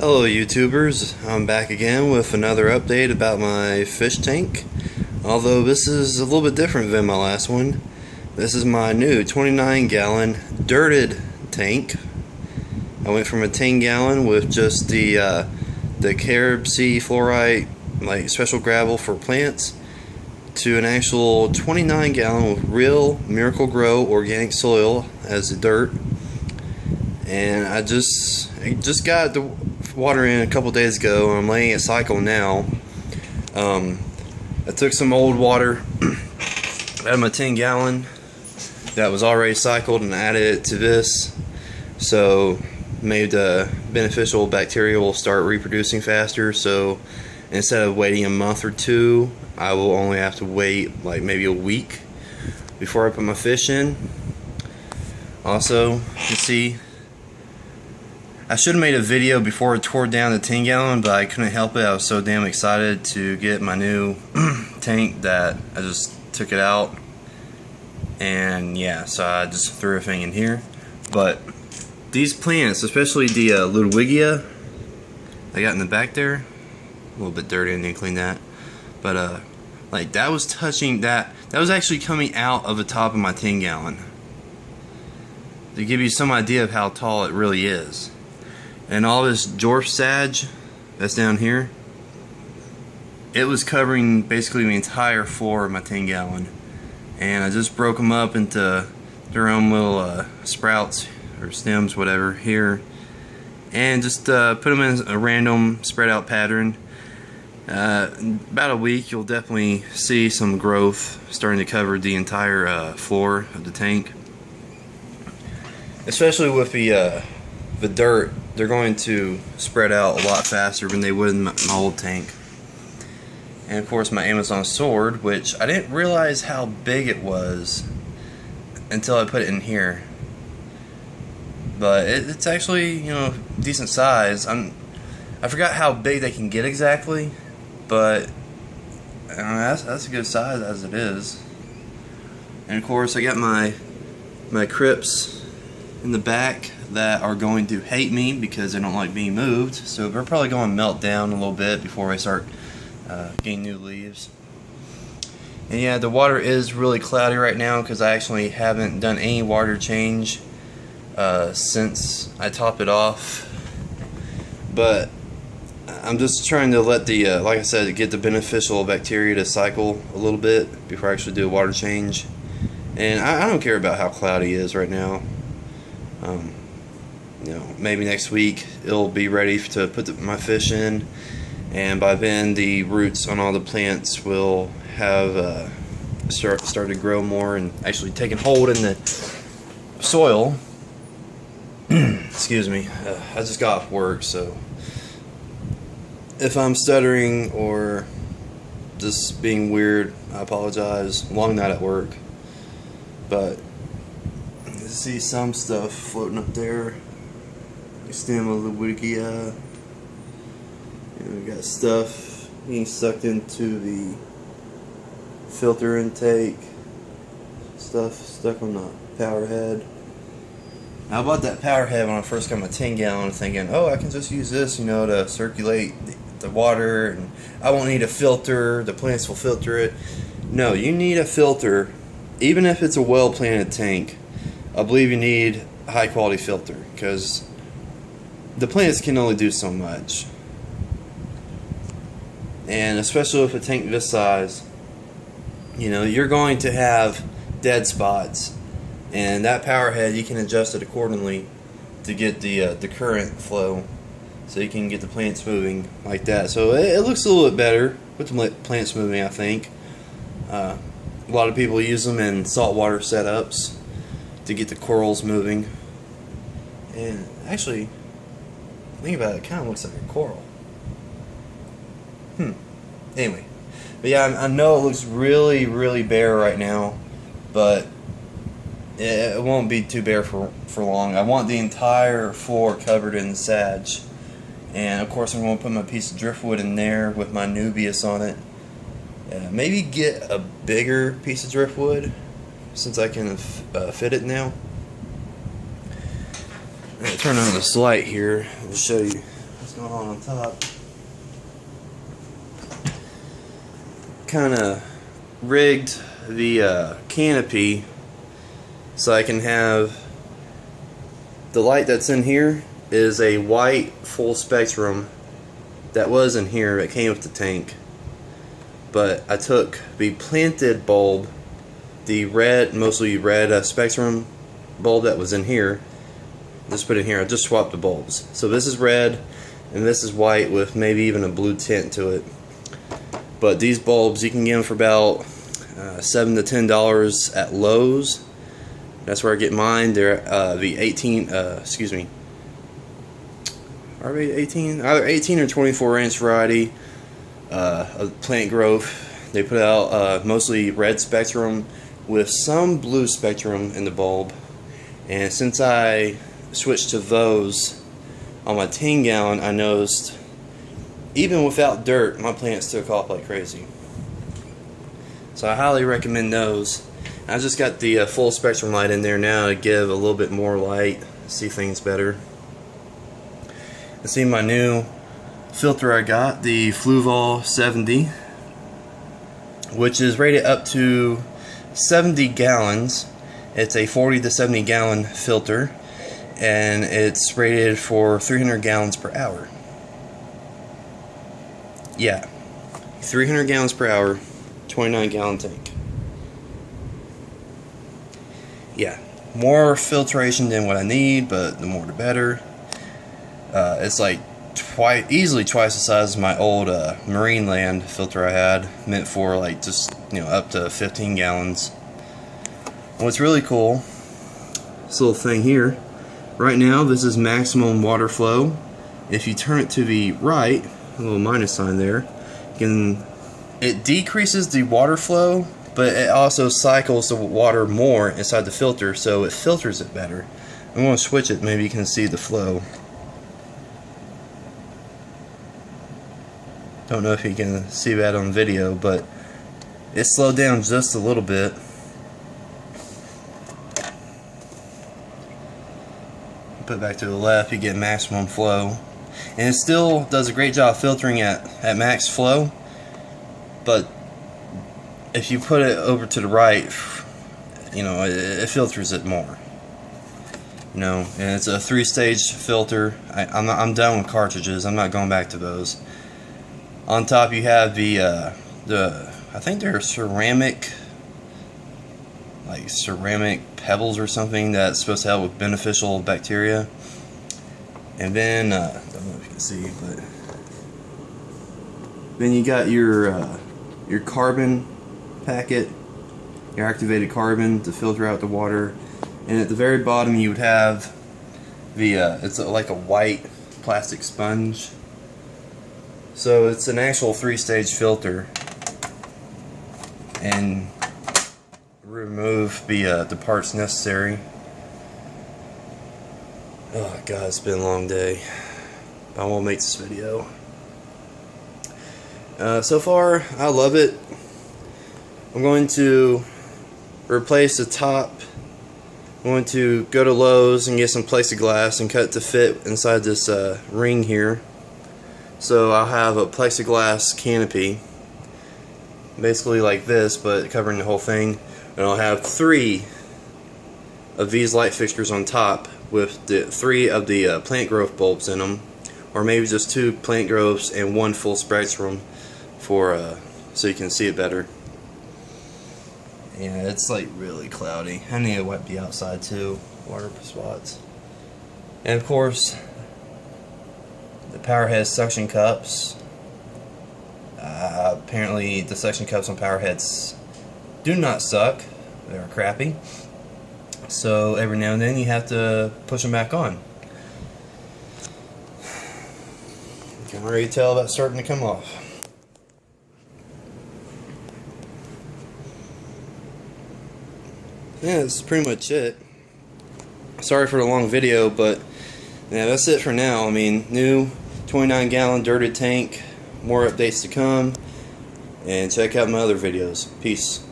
Hello YouTubers, I'm back again with another update about my fish tank. Although this is a little bit different than my last one. This is my new 29-gallon dirted tank. I went from a 10-gallon with just the Carib Sea fluorite, like special gravel for plants, to an actual 29-gallon with real Miracle Grow organic soil as the dirt. And I just got the water in a couple days ago, and I'm letting it cycle now. I took some old water out of my 10-gallon that was already cycled and added it to this, so made the beneficial bacteria will start reproducing faster. So instead of waiting a month or two, I will only have to wait like maybe a week before I put my fish in. Also, you can see I should have made a video before I tore down the 10-gallon, but I couldn't help it. I was so damn excited to get my new tank that I just took it out, and yeah, so I just threw everything in here. But these plants, especially the Ludwigia I got in the back there, a little bit dirty, I need to clean that, but like that was touching that was actually coming out of the top of my 10-gallon, to give you some idea of how tall it really is. And all this dwarf sage that's down here, it was covering basically the entire floor of my 10-gallon. And I just broke them up into their own little sprouts or stems, whatever, here, and just put them in a random spread out pattern. About a week you'll definitely see some growth starting to cover the entire floor of the tank. Especially with the dirt, they're going to spread out a lot faster than they would in my old tank. And of course my Amazon sword, which I didn't realize how big it was until I put it in here. But it's actually, you know, decent size. I forgot how big they can get exactly, but I don't know, that's a good size as it is. And of course I got my crypts in the back that are going to hate me because they don't like being moved, so they're probably going to melt down a little bit before I start getting new leaves. And yeah, the water is really cloudy right now because I actually haven't done any water change since I topped it off. But I'm just trying to let the like I said, get the beneficial bacteria to cycle a little bit before I actually do a water change. And I don't care about how cloudy it is right now. You know, maybe next week it'll be ready to put my fish in, and by then the roots on all the plants will have started to grow more and actually taking hold in the soil. Excuse me, I just got off work, so if I'm stuttering or just being weird, I apologize. Long night at work. But you see some stuff floating up there. Stem of the Ludwigia. We got stuff being sucked into the filter intake. Stuff stuck on the power head. Now, I bought that power head when I first got my 10-gallon, thinking, oh, I can just use this, you know, to circulate the water, and I won't need a filter. The plants will filter it. No, you need a filter, even if it's a well-planted tank. I believe you need a high-quality filter because the plants can only do so much. And especially with a tank this size, you know, you're going to have dead spots, and that power head, you can adjust it accordingly to get the current flow, so you can get the plants moving like that. So it looks a little bit better with the plants moving, I think. A lot of people use them in saltwater setups to get the corals moving. And actually, think about it, it kind of looks like a coral. Anyway, but yeah, I know it looks really, really bare right now, but it won't be too bare for long. I want the entire floor covered in sage, and of course I'm going to put my piece of driftwood in there with my Nubius on it. Maybe get a bigger piece of driftwood since I can fit it now. I'm going to turn on this light here and show you. going on top. Kind of rigged the canopy so I can have the light that's in here is a white full spectrum that was in here that came with the tank, but I took the planted bulb, the red, mostly red spectrum bulb that was in here, just put it in here. I just swapped the bulbs, so this is red and this is white with maybe even a blue tint to it. But these bulbs you can get them for about $7 to $10 at Lowe's. That's where I get mine. They're the 18. Excuse me. Are they 18? Either 18 or 24 inch variety of plant growth. They put out mostly red spectrum with some blue spectrum in the bulb. And since I switched to those on my 10-gallon, I noticed even without dirt, my plants took off like crazy. So I highly recommend those. I just got the full spectrum light in there now to give a little bit more light, see things better. And see my new filter I got, the Fluval 70, which is rated up to 70 gallons. It's a 40 to 70 gallon filter, and it's rated for 300 gallons per hour. Yeah, 300 gallons per hour, 29 gallon tank. Yeah, more filtration than what I need, but the more the better. It's like easily twice the size of my old marine land filter I had, meant for like just, you know, up to 15 gallons. What's really cool, this little thing here, right now this is maximum water flow. If you turn it to the right, a little minus sign there, it decreases the water flow, but it also cycles the water more inside the filter, so it filters it better. I'm going to switch it, maybe you can see the flow. Don't know if you can see that on video, but it slowed down just a little bit. Put it back to the left, you get maximum flow. And it still does a great job filtering at max flow, but if you put it over to the right, you know, it filters it more. You know, and it's a 3-stage filter. I'm done with cartridges. I'm not going back to those. On top you have the I think they're ceramic pebbles or something that's supposed to help with beneficial bacteria. And then I don't know if you can see, but then you got your carbon packet, your activated carbon to filter out the water. And at the very bottom you would have the it's like a white plastic sponge. So it's an actual 3-stage filter, and remove the parts necessary. Oh god, it's been a long day. I won't make this video. So far, I love it. I'm going to replace the top. I'm going to go to Lowe's and get some plexiglass and cut it to fit inside this ring here. So I'll have a plexiglass canopy, basically like this, but covering the whole thing. And I'll have 3 of these light fixtures on top with the 3 of the plant growth bulbs in them, or maybe just 2 plant growths and 1 full spectrum for so you can see it better. Yeah, it's like really cloudy. I need to wipe the outside too, water spots. And of course, the power head suction cups. Apparently the suction cups on power heads do not suck. They're crappy. So every now and then you have to push them back on. You can already tell that's starting to come off. Yeah, this is pretty much it. Sorry for the long video, but yeah, that's it for now. I mean, new 29-gallon dirted tank. More updates to come. And check out my other videos. Peace.